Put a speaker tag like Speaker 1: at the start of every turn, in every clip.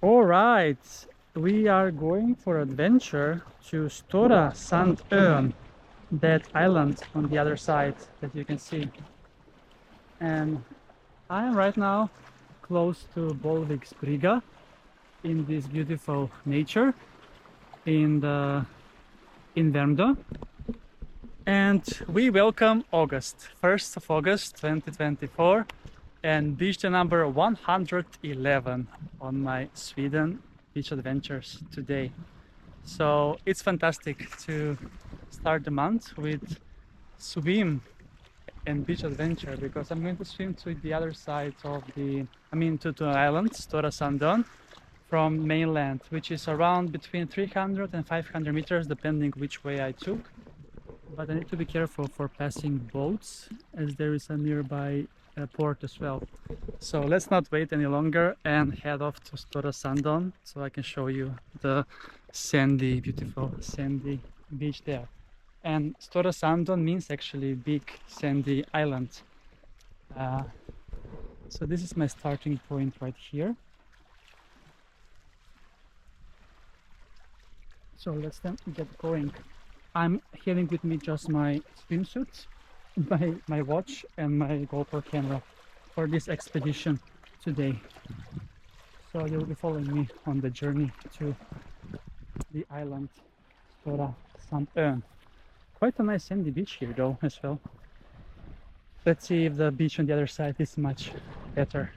Speaker 1: All right, we are going for adventure to Stora Sandön, that island on the other side that you can see. And I am right now close to Bolviks Brygga in this beautiful nature in Värmdö. And we welcome August, 1st of August 2024, and beach day number 111 on my Sweden beach adventures today. So it's fantastic to start the month with swim and beach adventure, because I'm going to swim to the other side of to an island, Stora Sandön, from mainland, which is around between 300 and 500 meters depending which way I took. But I need to be careful for passing boats, as there is a nearby port as well. So let's not wait any longer and head off to Stora Sandön so I can show you the sandy, beautiful sandy beach there. And Stora Sandön means actually big sandy island. So this is my starting point right here. So let's then get going. I'm having with me just my swimsuit, my watch and my GoPro camera for this expedition today. So you'll be following me on the journey to the island Stora Sandön. Quite a nice sandy beach here though as well. Let's see if the beach on the other side is much better.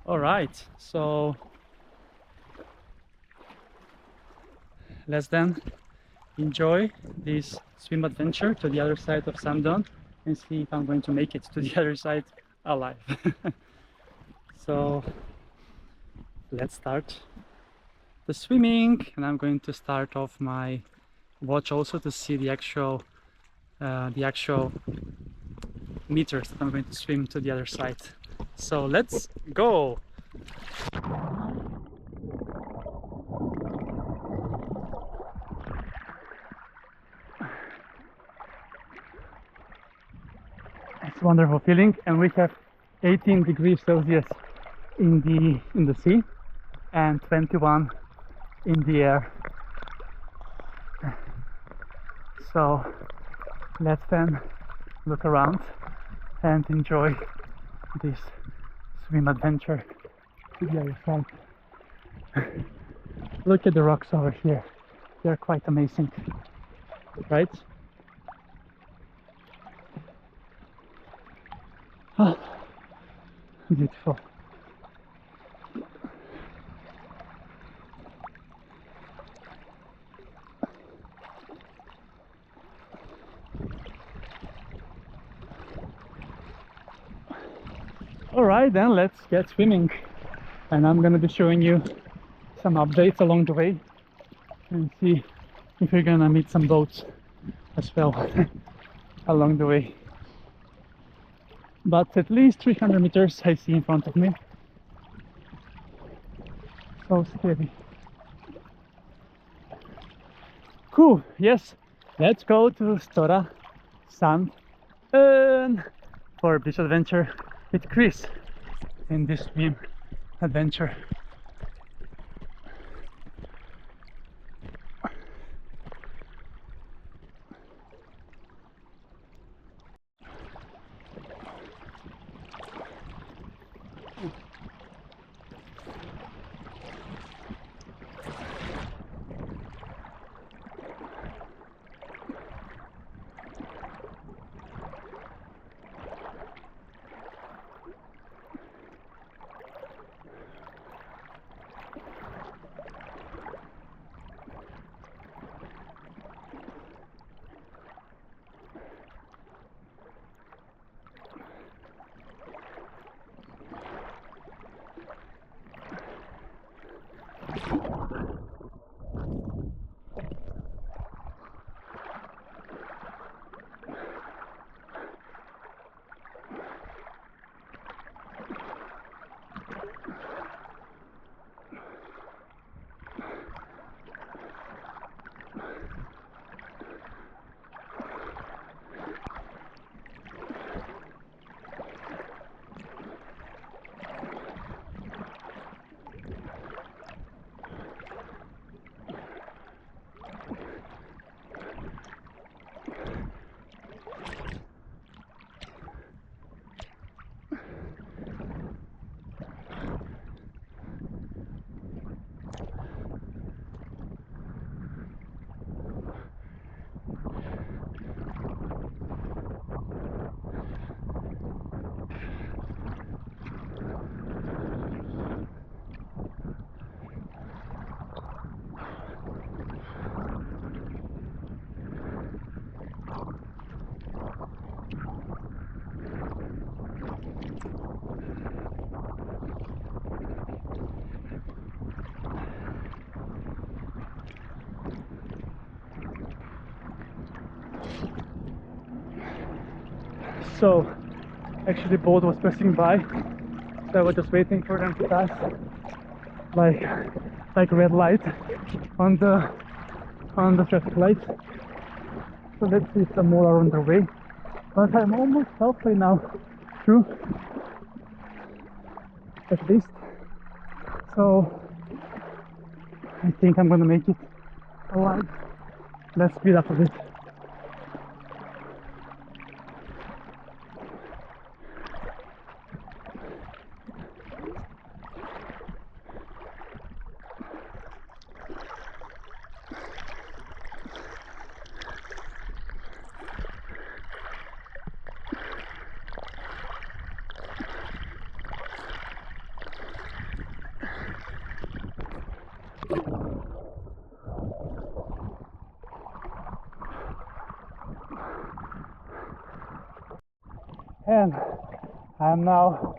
Speaker 1: All right, so let's then enjoy this swim adventure to the other side of Sandön and see if I'm going to make it to the other side alive. So let's start the swimming, and I'm going to start off my watch also to see the actual meters that I'm going to swim to the other side. So let's go. It's a wonderful feeling, and we have 18 degrees Celsius in the sea and 21 in the air. So let's then look around and enjoy this swim adventure to the other side. Look at the rocks over here. They're quite amazing, right? Oh, beautiful. Alright, then let's get swimming, and I'm gonna be showing you some updates along the way and see if we're gonna meet some boats as well along the way. But at least 300 meters I see in front of me. So scary. Cool, yes, let's go to Stora Sandön for a beach adventure with Kris in this swim adventure. So actually the boat was passing by, so I was just waiting for them to pass, like red light on the traffic light. So let's see if some more are on their way. But I'm almost halfway now through, at least. So I think I'm gonna make it alive. Let's speed up a bit. And I'm now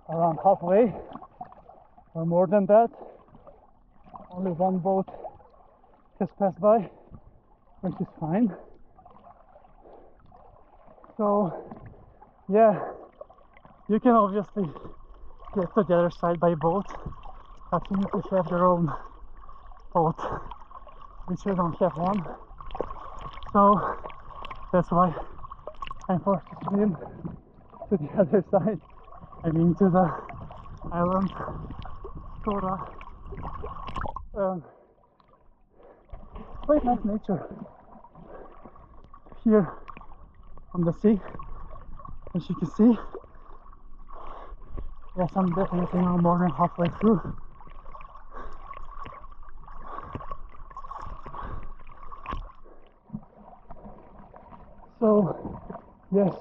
Speaker 1: around halfway, or more than that. Only one boat has passed by, which is fine. So yeah, you can obviously get to the other side by boat, but you need to have your own boat, which I don't have one. So that's why I'm forced to swim to the other side. I mean to the island Stora. Quite nice nature here on the sea, as you can see. Yes, I'm definitely now more than halfway through. So yes,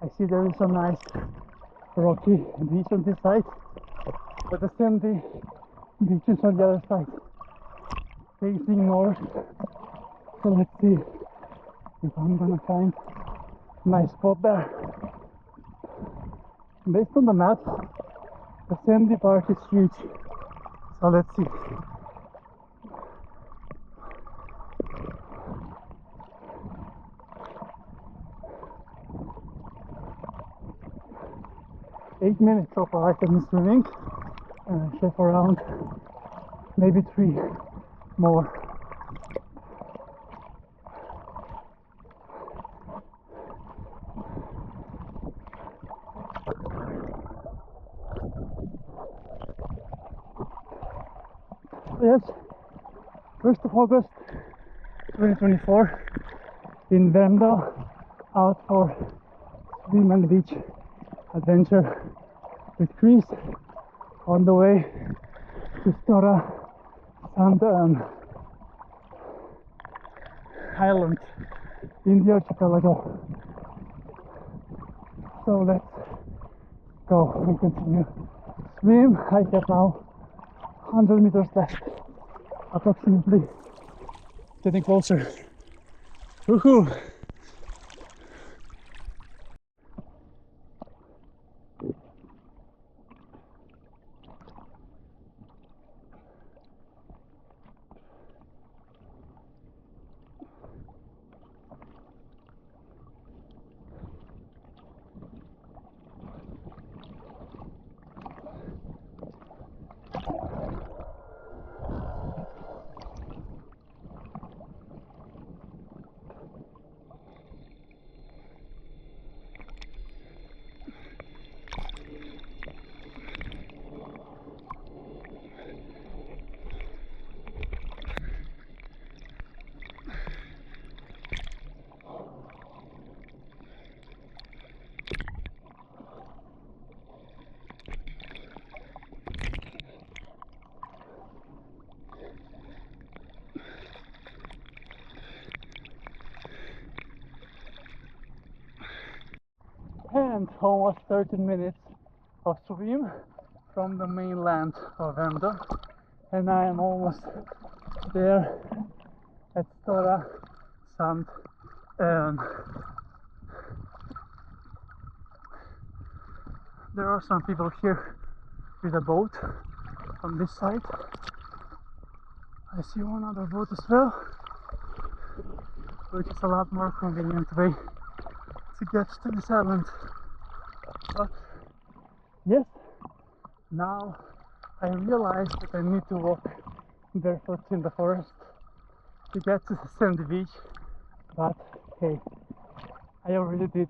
Speaker 1: I see there is a nice rocky beach on this side, but the sandy beach is on the other side, facing north. So let's see if I'm gonna find a nice spot there. Based on the map, the sandy part is huge. So let's see. Eight minutes so far I've been swimming, and I have around maybe 3 more. Yes, 1st of August 2024 in Värmdö, out for swim and beach adventure with Kris, on the way to Stora Sandön island in the archipelago. So let's go and continue swim. I have now 100 meters left, approximately. Getting closer. Woohoo! And almost 13 minutes of swim from the mainland of Värmdö, and I am almost there at Stora Sandön. There are some people here with a boat on this side. I see one other boat as well, which is a lot more convenient way to get to this island. But yes, now I realize that I need to walk barefoot in the forest to get to the sandy beach. But hey, I already did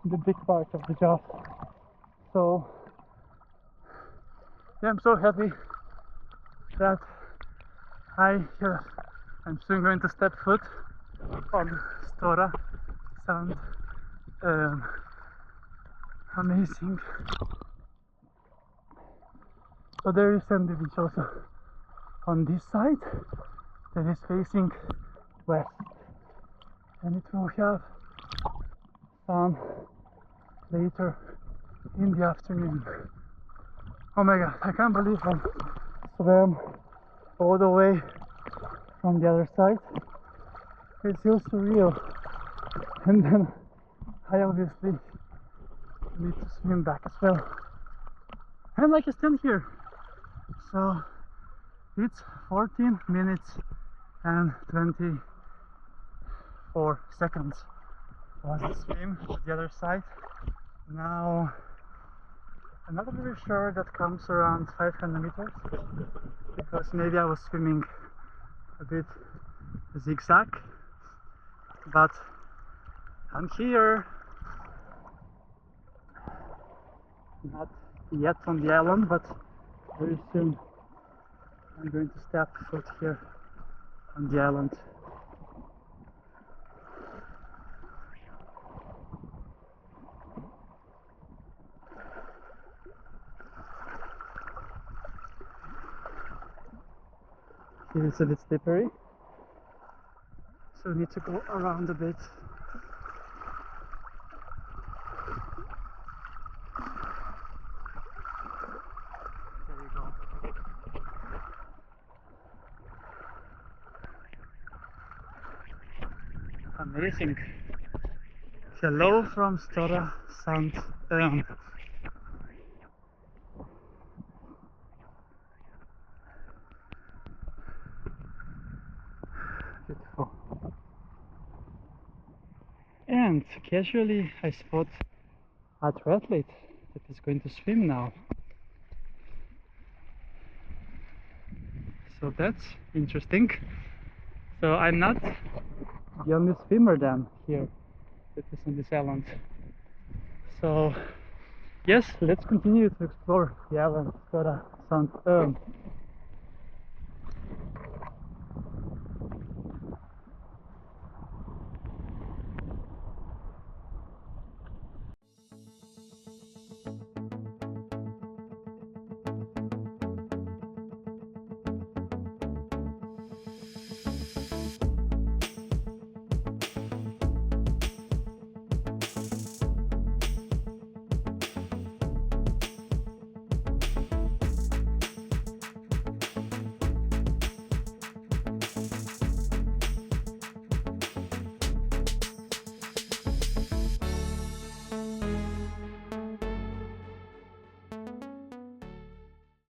Speaker 1: the big part of the job. So yeah, I'm so happy that I'm soon going to step foot on Stora Sandön. Amazing. So there is sandy beach also on this side that is facing west, and it will have sun later in the afternoon. Oh my god, I can't believe I swam all the way from the other side. It feels surreal. And then I obviously need to swim back as well. And like I stand here. So it's 14 minutes and 24 seconds was the swim to the other side. Now I'm not very sure that comes around 500 meters, because maybe I was swimming a bit zigzag, but I'm here. Not yet on the island, but very soon I'm going to step foot here on the island. Here is a bit slippery, so we need to go around a bit. There we go. Amazing. Hello from Stora Sandön. Beautiful. And casually I spot a triathlete that is going to swim now. So that's interesting. So I'm not the only swimmer then here that is on this island. So yes, let's continue to explore the island Stora Sandön.